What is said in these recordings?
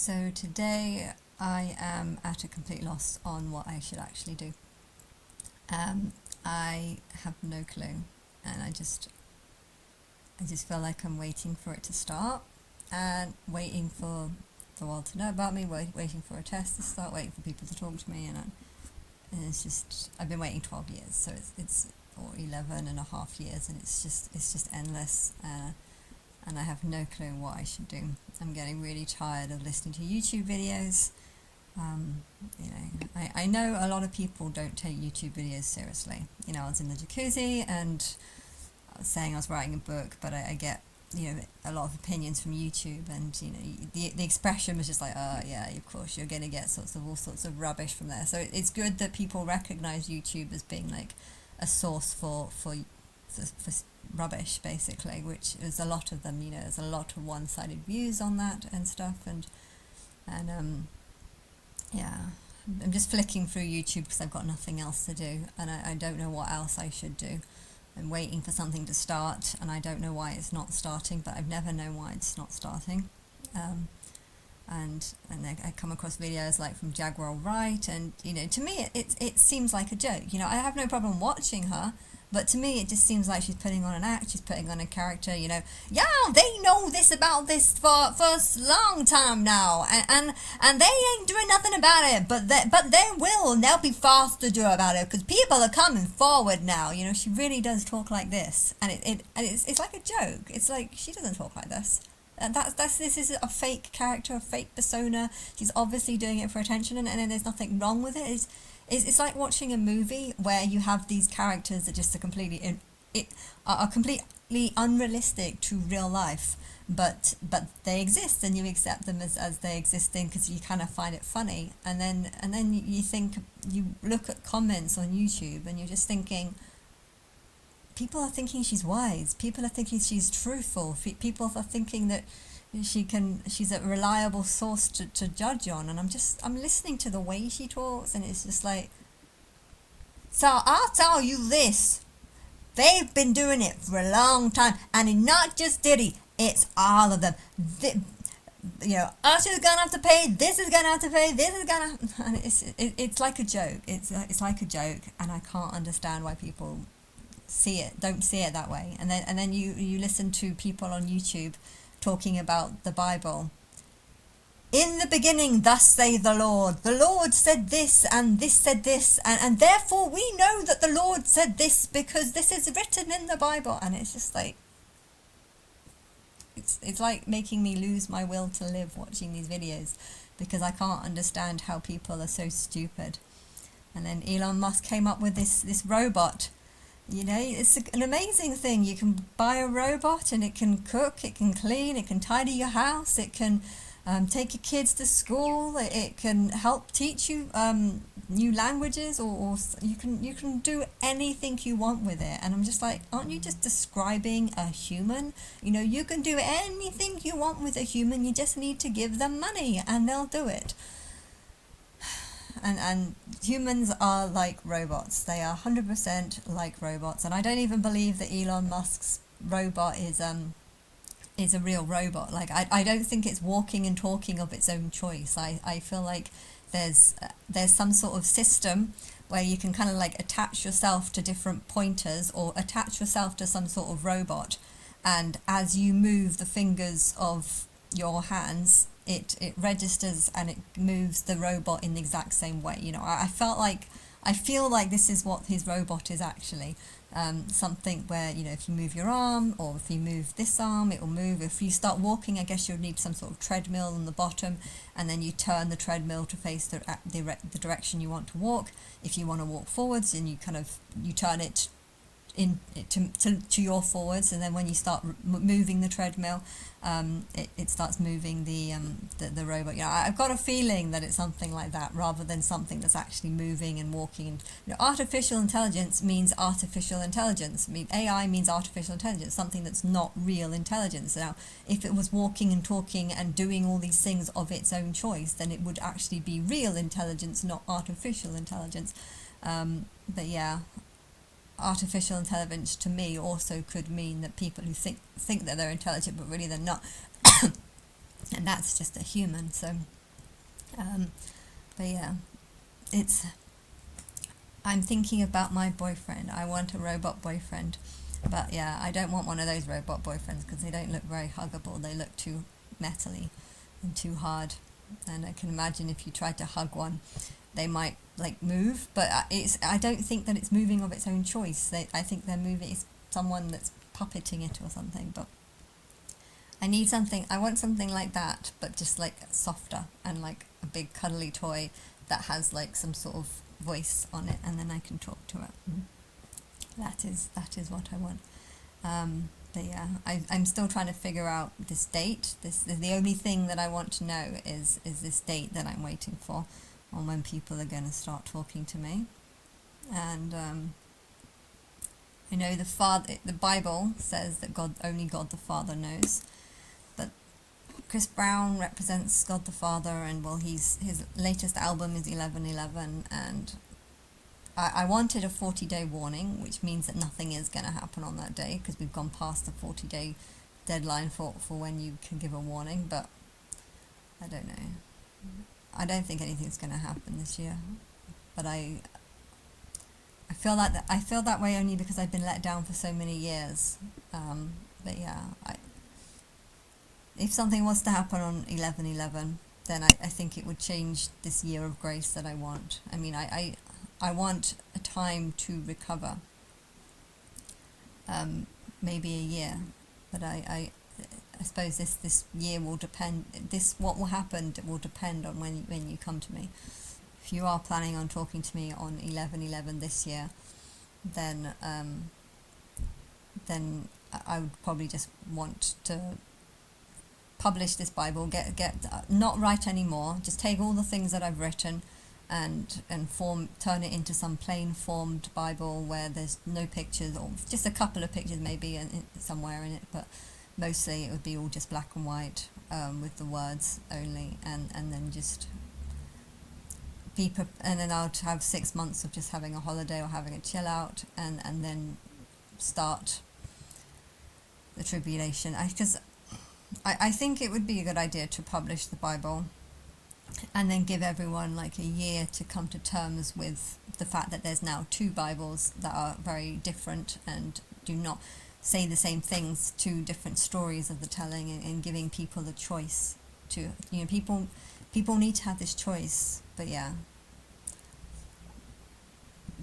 So today I am at a complete loss on what I should actually do. I have no clue, and I just feel like I'm waiting for it to start, and waiting for the world to know about me, waiting for a test to start, waiting for people to talk to me, and it's just, I've been waiting 12 years, so it's or 11 and a half years, and it's just endless, and I have no clue what I should do. I'm getting really tired of listening to YouTube videos. I know a lot of people don't take YouTube videos seriously. I was in the jacuzzi and I was saying I was writing a book, but I get a lot of opinions from YouTube, and the expression was just like, oh yeah, of course you're going to get all sorts of rubbish from there. So it's good that people recognize YouTube as being like a source for rubbish, basically, which is a lot of them. There's a lot of one-sided views on that and stuff, and yeah, I'm just flicking through YouTube because I've got nothing else to do, and I don't know what else I should do. I'm waiting for something to start, and I don't know why it's not starting, but I've never known why it's not starting. And I come across videos like from Jaguar Wright, and to me it seems like a joke. I have no problem watching her, but to me it just seems like she's putting on an act, she's putting on a character. Yeah, they know this about this for a long time now, and they ain't doing nothing about it, but they will, and they'll be fast to do about it because people are coming forward now. She really does talk like this, and it's like a joke. It's like she doesn't talk like this. And this is a fake character, a fake persona. She's obviously doing it for attention, and there's nothing wrong with it. It's like watching a movie where you have these characters that just are completely unrealistic to real life, but they exist, and you accept them as they existing because you kind of find it funny. And then you look at comments on YouTube, and you're just thinking, people are thinking she's wise. People are thinking she's truthful. People are thinking that she's a reliable source to judge on. And I'm listening to the way she talks, and it's just like, so I'll tell you this. They've been doing it for a long time, and it's not just Diddy. It's all of them. Usher's gonna have to pay. This is gonna have to pay. This is gonna. And it's like a joke. It's like a joke, and I can't understand why people don't see it that way. And then you listen to people on YouTube talking about the Bible. In the beginning, thus saith the Lord said this, and this said this, and therefore we know that the Lord said this because this is written in the Bible. And it's just like, it's like making me lose my will to live watching these videos, because I can't understand how people are so stupid. And then Elon Musk came up with this robot. It's an amazing thing. You can buy a robot, and it can cook, it can clean, it can tidy your house, it can take your kids to school, it can help teach you new languages, or you can do anything you want with it. And I'm just like, aren't you just describing a human? You can do anything you want with a human. You just need to give them money, and they'll do it. And humans are like robots. They are 100% like robots. And I don't even believe that Elon Musk's robot is a real robot. Like, I don't think it's walking and talking of its own choice. I feel like there's some sort of system where you can kind of like attach yourself to different pointers, or attach yourself to some sort of robot, and as you move the fingers of your hands, it registers and it moves the robot in the exact same way. I feel like this is what his robot is actually. Something where, if you move your arm, or if you move this arm, it will move. If you start walking, I guess you'll need some sort of treadmill on the bottom, and then you turn the treadmill to face the direction you want to walk. If you want to walk forwards, and you turn it to your forwards, and then when you start moving the treadmill, it starts moving the robot. I've got a feeling that it's something like that, rather than something that's actually moving and walking. And artificial intelligence means artificial intelligence. AI means artificial intelligence, something that's not real intelligence. Now, if it was walking and talking and doing all these things of its own choice, then it would actually be real intelligence, not artificial intelligence. But yeah, artificial intelligence to me also could mean that people who think that they're intelligent but really they're not, and that's just a human. So Um, but yeah, it's. I'm thinking about my boyfriend. I want a robot boyfriend, but yeah, I don't want one of those robot boyfriends because they don't look very huggable. They look too metally and too hard. And I can imagine if you tried to hug one, they might like move. But I don't think that it's moving of its own choice. I think they're moving. It's someone that's puppeting it or something. But I need something. I want something like that, but just like softer and like a big cuddly toy that has like some sort of voice on it, and then I can talk to it. That is what I want. But yeah, I'm still trying to figure out this date. This is the only thing that I want to know is this date that I'm waiting for, on when people are going to start talking to me. And I know the Bible says that only God the Father knows, but Chris Brown represents God the Father, and well, his latest album is 11:11, and I wanted a 40-day warning, which means that nothing is going to happen on that day because we've gone past the 40-day deadline for when you can give a warning, but I don't know. I don't think anything's going to happen this year, but I feel I feel that way only because I've been let down for so many years. But yeah, if something was to happen on 11/11, then I think it would change this year of grace that I want. I mean, I want a time to recover, maybe a year, but I suppose this year will depend. What will happen will depend on when you come to me. If you are planning on talking to me on 11/11 this year, then I would probably just want to publish this Bible, get not write anymore, just take all the things that I've written and turn it into some plain formed Bible where there's no pictures, or just a couple of pictures maybe somewhere in it, but mostly it would be all just black and white, with the words only, and then just and then I'll have 6 months of just having a holiday or having a chill out, and then start the tribulation. Because I think it would be a good idea to publish the Bible and then give everyone like a year to come to terms with the fact that there's now two Bibles that are very different and do not say the same things, two different stories of the telling, and giving people the choice to, people need to have this choice. But yeah,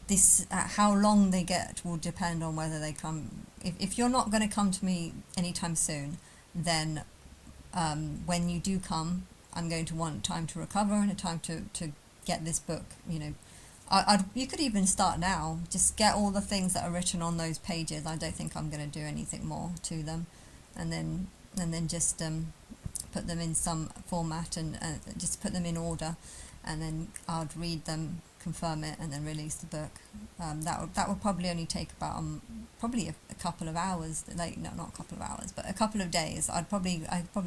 this how long they get will depend on whether they come. If you're not going to come to me anytime soon, then when you do come, I'm going to want time to recover and a time to get this book. You could even start now. Just get all the things that are written on those pages. I don't think I'm going to do anything more to them, and then just put them in some format and just put them in order, and then I'd read them, confirm it, and then release the book. That would probably only take about probably a couple of hours. Like, no, not a couple of hours, but a couple of days. I'd probably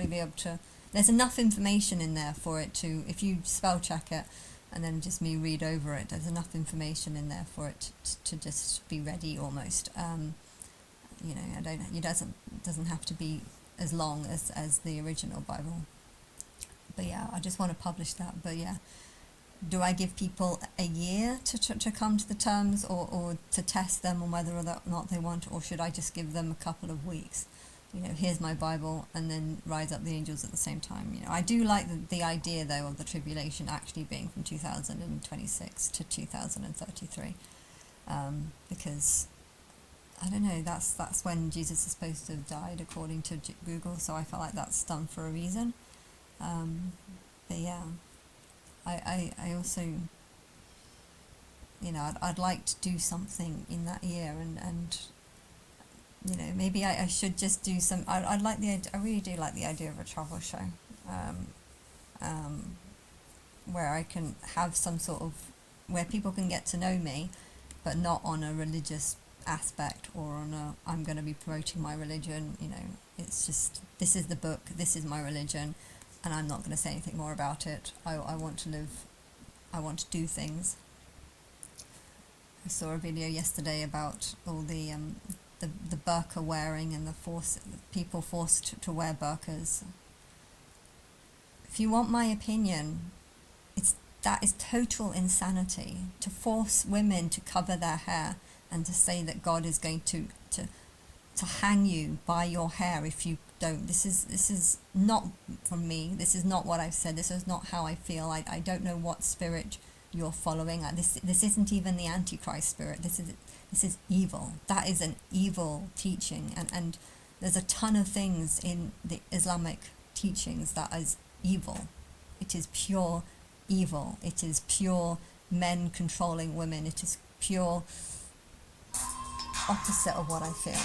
be able to. There's enough information in there for it to, if you spell check it, and then just me read over it. There's enough information in there for it to just be ready almost. It doesn't have to be as long as the original Bible. But yeah, I just want to publish that. But yeah, do I give people a year to come to the terms, or to test them on whether or not they want, or should I just give them a couple of weeks? Here's my Bible, and then rise up the angels at the same time. I do like the idea, though, of the tribulation actually being from 2026 to 2033, because I don't know. That's when Jesus is supposed to have died, according to Google. So I felt like that's done for a reason. But yeah, I also, I'd like to do something in that year, and maybe I should just do some. I really do like the idea of a travel show, where I can have some sort of, where people can get to know me, but not on a religious aspect or on I'm going to be promoting my religion. It's just, this is the book, this is my religion, and I'm not going to say anything more about it. I want to live. I want to do things. I saw a video yesterday about all the burqa wearing and the people forced to wear burqas. If you want my opinion, it's that is total insanity to force women to cover their hair and to say that God is going to hang you by your hair if you don't. This is not from me. This is not what I've said. This is not how I feel. I don't know what spirit you're following. This isn't even the Antichrist spirit. This is evil. That is an evil teaching, and there's a ton of things in the Islamic teachings that is evil. It is pure evil. It is pure men controlling women. It is pure opposite of what I feel.